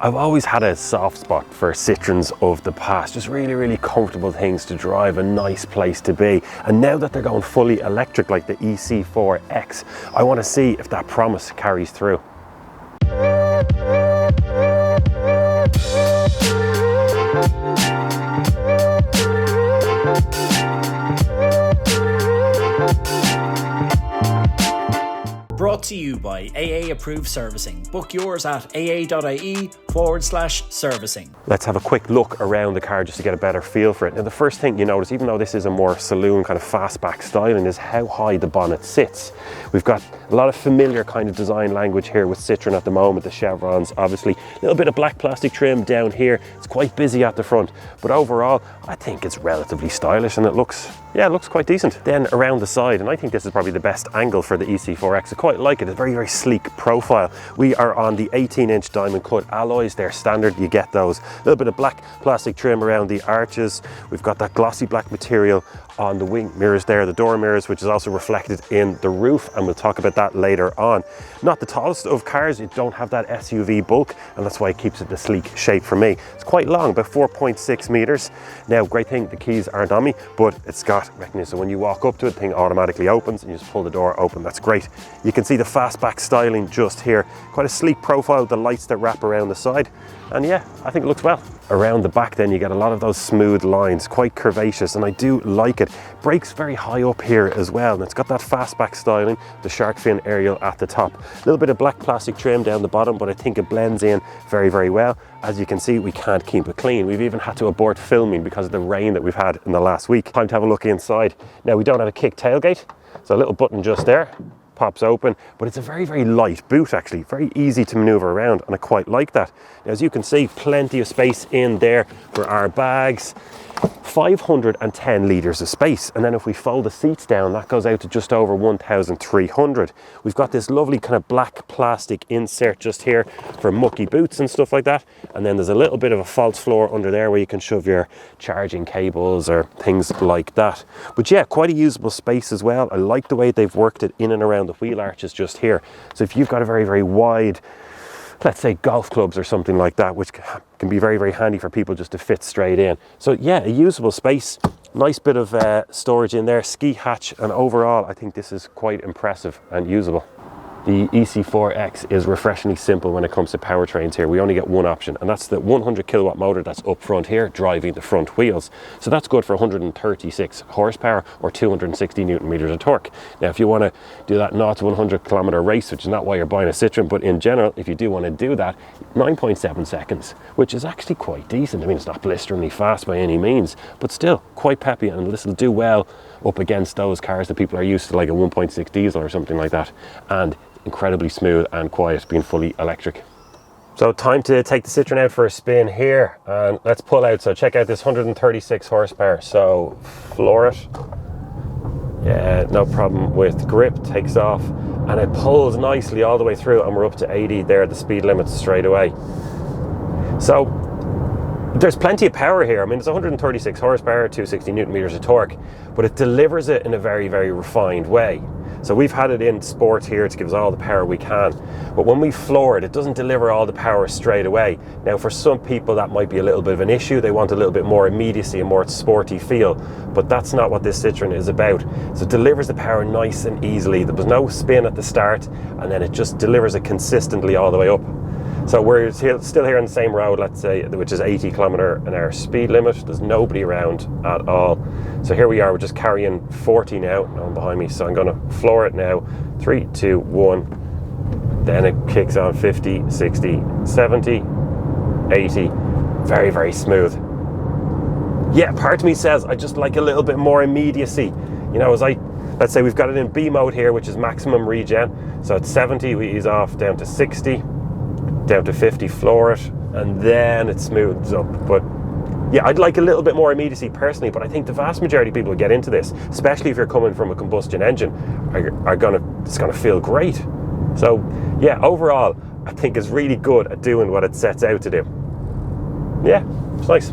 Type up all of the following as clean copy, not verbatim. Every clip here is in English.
I've always had a soft spot for Citroens of the past, just really, really comfortable things to drive, a nice place to be. And now that they're going fully electric like the e-C4X, I want to see if that promise carries through. Brought to you by AA Approved Servicing. Book yours at aa.ie/servicing. Let's have a quick look around the car just to get a better feel for it. Now the first thing you notice, even though this is a more saloon kind of fastback styling, is how high the bonnet sits. We've got a lot of familiar kind of design language here with Citroen at the moment, the chevrons, obviously. A little bit of black plastic trim down here. It's quite busy at the front, but overall, I think it's relatively stylish and it looks quite decent. Then around the side, and I think this is probably the best angle for the e-C4X. I quite like it. It's a very, very sleek profile. We are on the 18-inch diamond cut alloys. They're standard, you get those. A little bit of black plastic trim around the arches. We've got that glossy black material on the wing mirrors there, the door mirrors, which is also reflected in the roof, and we'll talk about that later on. Not the tallest of cars, you don't have that SUV bulk, and that's why it keeps it the sleek shape for me. It's quite long, about 4.6 meters. Now, great thing, the keys aren't on me, but it's got mechanism. So when you walk up to it, the thing automatically opens and you just pull the door open. That's great. You can see the fastback styling just here. Quite a sleek profile, the lights that wrap around the side. And yeah, I think it looks well. Around the back then you get a lot of those smooth lines, quite curvaceous, and I do like it. Brakes very high up here as well, and it's got that fastback styling, the shark fin aerial at the top. A little bit of black plastic trim down the bottom, but I think it blends in very, very well. As you can see, we can't keep it clean. We've even had to abort filming because of the rain that we've had in the last week. Time to have a look inside. Now, we don't have a kick tailgate, so a little button just there. Pops open, but it's a very, very light boot actually, very easy to maneuver around, and I quite like that. Now, as you can see, plenty of space in there for our bags. 510 litres of space, and then if we fold the seats down, that goes out to just over 1,300. We've got this lovely kind of black plastic insert just here for mucky boots and stuff like that, and then there's a little bit of a false floor under there where you can shove your charging cables or things like that. But yeah, quite a usable space as well. I like the way they've worked it in and around the wheel arches just here. So if you've got a very, very wide, let's say golf clubs or something like that, which can be very, very handy for people just to fit straight in. So yeah, a usable space, nice bit of storage in there, ski hatch, and overall I think this is quite impressive and usable. The e-C4X is refreshingly simple when it comes to powertrains here. We only get one option, and that's the 100 kilowatt motor that's up front here, driving the front wheels. So that's good for 136 horsepower or 260 newton meters of torque. Now, if you want to do that 0 to 100 kilometer race, which is not why you're buying a Citroen, but in general, if you do want to do that, 9.7 seconds, which is actually quite decent. I mean, it's not blisteringly fast by any means, but still quite peppy, and this will do well up against those cars that people are used to, like a 1.6 diesel or something like that. And incredibly smooth and quiet, being fully electric. So time to take the Citroen out for a spin here, and let's pull out. So check out this 136 horsepower. So floor it. Yeah, no problem with grip, takes off, and it pulls nicely all the way through, and we're up to 80 there, the speed limit straight away. So there's plenty of power here. I mean, it's 136 horsepower, 260 newton meters of torque, but it delivers it in a very, very refined way. So we've had it in sport here to give us all the power we can. But when we floor it, it doesn't deliver all the power straight away. Now, for some people, that might be a little bit of an issue. They want a little bit more immediacy, a more sporty feel. But that's not what this Citroen is about. So it delivers the power nice and easily. There was no spin at the start, and then it just delivers it consistently all the way up. So we're still here on the same road, let's say, which is 80 km/h speed limit. There's nobody around at all. So here we are, we're just carrying 40 now. No one behind me, so I'm gonna floor it now. 3, 2, 1. Then it kicks on 50, 60, 70, 80. Very, very smooth. Yeah, part of me says I just like a little bit more immediacy. You know, let's say we've got it in B mode here, which is maximum regen. So at 70, we ease off down to 60. Down to 50, floor it, and then it smooths up. But yeah, I'd like a little bit more immediacy personally, but I think the vast majority of people who get into this, especially if you're coming from a combustion engine, it's gonna feel great. So yeah, overall, I think it's really good at doing what it sets out to do. Yeah, it's nice.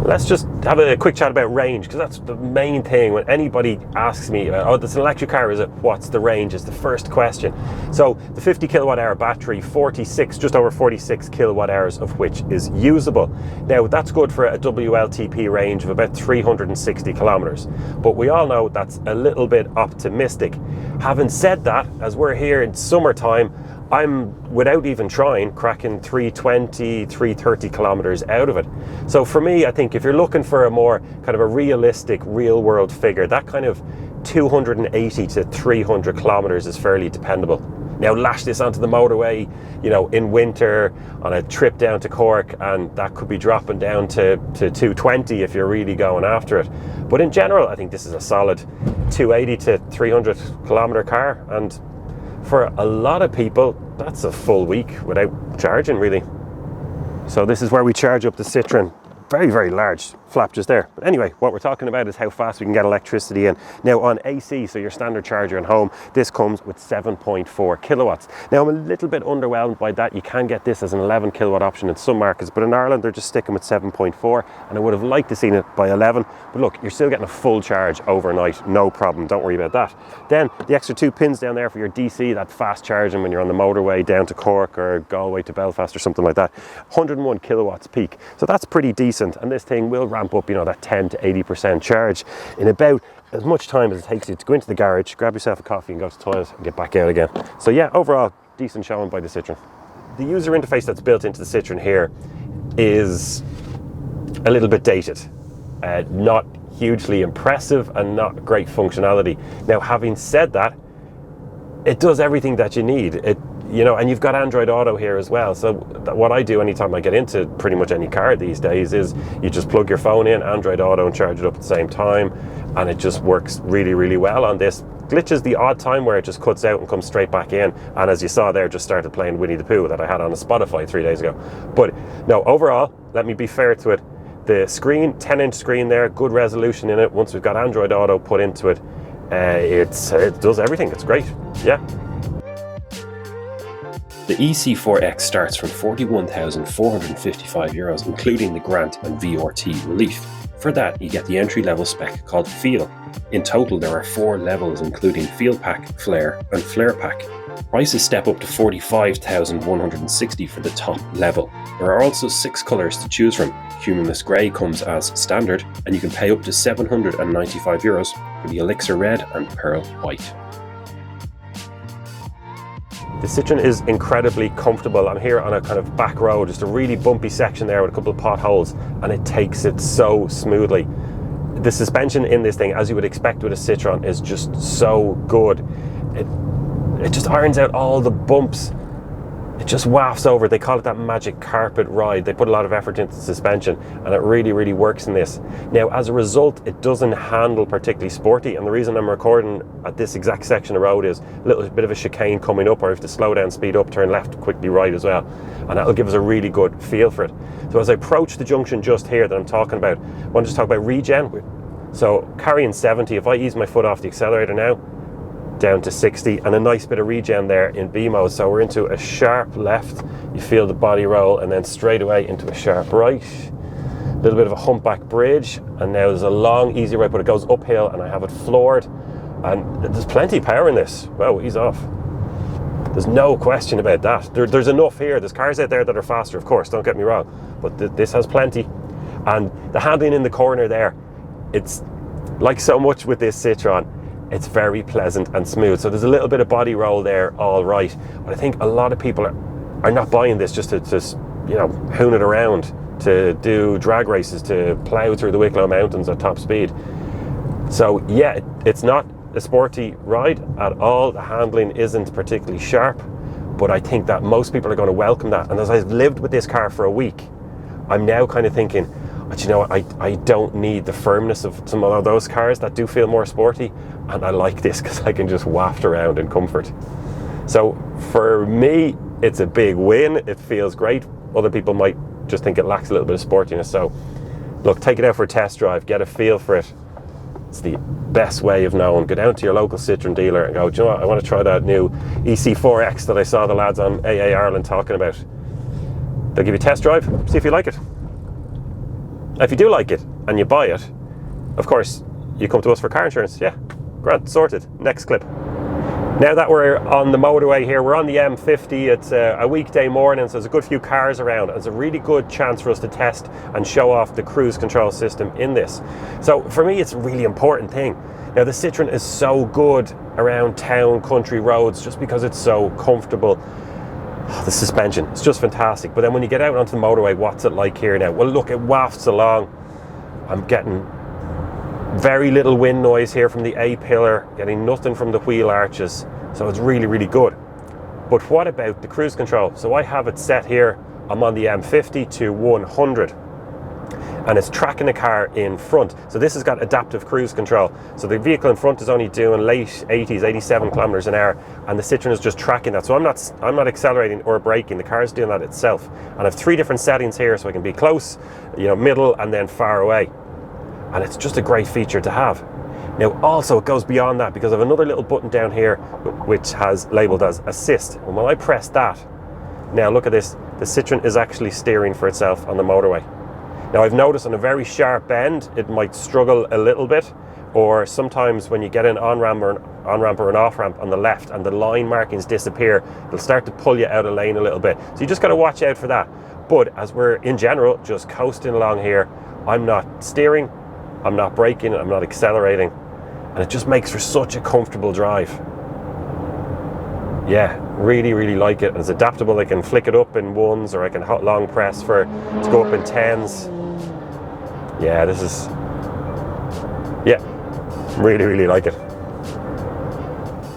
Let's just have a quick chat about range, because that's the main thing. When anybody asks me about, oh, this is an electric car, is it? What's the range? Is the first question. So the 50 kilowatt hour battery, just over 46 kilowatt hours of which is usable. Now that's good for a WLTP range of about 360 kilometers. But we all know that's a little bit optimistic. Having said that, as we're here in summertime, I'm, without even trying, cracking 320, 330 kilometers out of it. So for me, I think if you're looking for a more kind of a realistic, real world figure, that kind of 280 to 300 kilometers is fairly dependable. Now lash this onto the motorway, you know, in winter on a trip down to Cork, and that could be dropping down to 220 if you're really going after it. But in general, I think this is a solid 280 to 300 kilometer car, and for a lot of people, that's a full week without charging, really. So this is where we charge up the Citroen. Very, very large flap just there. But anyway, what we're talking about is how fast we can get electricity in. Now on AC, so your standard charger at home, this comes with 7.4 kilowatts. Now I'm a little bit underwhelmed by that. You can get this as an 11 kilowatt option in some markets, but in Ireland they're just sticking with 7.4, and I would have liked to seen it by 11. But look, you're still getting a full charge overnight, no problem, don't worry about that. Then the extra 2 pins down there for your DC, that fast charging when you're on the motorway down to Cork or Galway to Belfast or something like that. 101 kilowatts peak, so that's pretty decent, and this thing will ramp up, you know, that 10 to 80% charge in about as much time as it takes you to go into the garage, grab yourself a coffee and go to the toilet and get back out again. So yeah, overall, decent showing by the Citroen. The user interface that's built into the Citroen here is a little bit dated. Not hugely impressive and not great functionality. Now, having said that, it does everything that you need. You know, and you've got Android Auto here as well. So what I do anytime I get into pretty much any car these days is you just plug your phone in, Android Auto, and charge it up at the same time, and it just works really, really well on this. Glitches the odd time where it just cuts out and comes straight back in, and as you saw there, just started playing Winnie the Pooh that I had on a Spotify 3 days ago. But no, overall, let me be fair to it, the screen, 10-inch screen there, good resolution in it. Once we've got Android Auto put into it, it does everything. It's great. Yeah. The e-C4X starts from €41,455, including the grant and VRT relief. For that, you get the entry-level spec called Feel. In total, there are 4 levels, including Feel Pack, Flare, and Flare Pack. Prices step up to €45,160 for the top level. There are also 6 colours to choose from. Humulus Grey comes as standard, and you can pay up to €795 for the Elixir Red and Pearl White. The Citroen is incredibly comfortable. I'm here on a kind of back road, just a really bumpy section there with a couple of potholes, and it takes it so smoothly. The suspension in this thing, as you would expect with a Citroen, is just so good. It just irons out all the bumps. It just wafts over. They call it that magic carpet ride. They put a lot of effort into the suspension, and it really, really works in this. Now, as a result, it doesn't handle particularly sporty, and the reason I'm recording at this exact section of road is a little bit of a chicane coming up, or if to slow down, speed up, turn left, quickly right as well, and that'll give us a really good feel for it. So as I approach the junction just here that I'm talking about, I want to just talk about regen. So carrying 70, if I ease my foot off the accelerator now, down to 60, and a nice bit of regen there in B mode. So we're into a sharp left, you feel the body roll, and then straight away into a sharp right. A little bit of a humpback bridge, and now there's a long easy right, but it goes uphill and I have it floored, and there's plenty of power in this. Wow, ease off. There's no question about that. There's enough here. There's cars out there that are faster, of course, don't get me wrong, but this has plenty. And the handling in the corner there, it's like so much with this Citroen, it's very pleasant and smooth. So there's a little bit of body roll there, all right. But I think a lot of people are not buying this just to you know, hoon it around, to do drag races, to plough through the Wicklow Mountains at top speed. So yeah, it's not a sporty ride at all. The handling isn't particularly sharp, but I think that most people are going to welcome that. And as I've lived with this car for a week, I'm now kind of thinking, but you know what, I don't need the firmness of some of those cars that do feel more sporty, and I like this because I can just waft around in comfort. So for me, it's a big win. It feels great. Other people might just think it lacks a little bit of sportiness. So look, take it out for a test drive, get a feel for it. It's the best way of knowing. Go down to your local Citroen dealer and go, do you know what, I want to try that new e-C4X that I saw the lads on AA Ireland talking about. They'll give you a test drive, see if you like it. If you do like it and you buy it, of course, you come to us for car insurance. Yeah, grand, sorted. Next clip. Now that we're on the motorway here, we're on the M50. It's a weekday morning, so there's a good few cars around. It's a really good chance for us to test and show off the cruise control system in this. So for me, it's a really important thing. Now the Citroen is so good around town, country roads, just because it's so comfortable. Oh, the suspension, it's just fantastic. But then when you get out onto the motorway, what's it like here now? Well, look, it wafts along. I'm getting very little wind noise here from the A-pillar, getting nothing from the wheel arches, so it's really, really good. But what about the cruise control? So I have it set here, I'm on the M50 to 100, and it's tracking the car in front. So this has got adaptive cruise control. So the vehicle in front is only doing late 80s, 87 kilometers an hour, and the Citroen is just tracking that. So I'm not accelerating or braking, the car is doing that itself. And I have 3 different settings here, so I can be close, middle, and then far away. And it's just a great feature to have. Now also it goes beyond that, because I have another little button down here which has labelled as assist, and when I press that, now look at this, the Citroen is actually steering for itself on the motorway. Now I've noticed on a very sharp bend it might struggle a little bit, or sometimes when you get an on-ramp or an off-ramp on the left and the line markings disappear, it'll start to pull you out of lane a little bit. So you just got to watch out for that. But as we're in general just coasting along here, I'm not steering, I'm not braking, I'm not accelerating, and it just makes for such a comfortable drive. Yeah, really, really like it. It's adaptable. I can flick it up in 1s, or I can long press to go up in 10s. Yeah, really, really like it.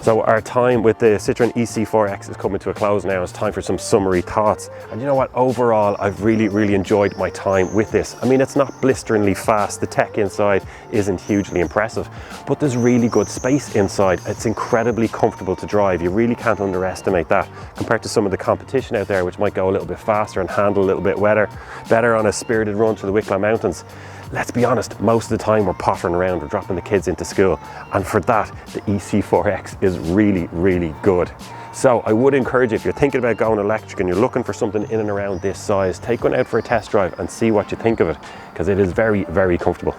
So our time with the Citroen e-C4X is coming to a close now. It's time for some summary thoughts. And you know what? Overall, I've really, really enjoyed my time with this. I mean, it's not blisteringly fast. The tech inside isn't hugely impressive, but there's really good space inside. It's incredibly comfortable to drive. You really can't underestimate that compared to some of the competition out there, which might go a little bit faster and handle a little bit better on a spirited run through the Wicklow Mountains. Let's be honest, most of the time we're pottering around, we're dropping the kids into school, and for that, the e-C4X is really, really good. So I would encourage you, if you're thinking about going electric and you're looking for something in and around this size, take one out for a test drive and see what you think of it, because it is very, very comfortable.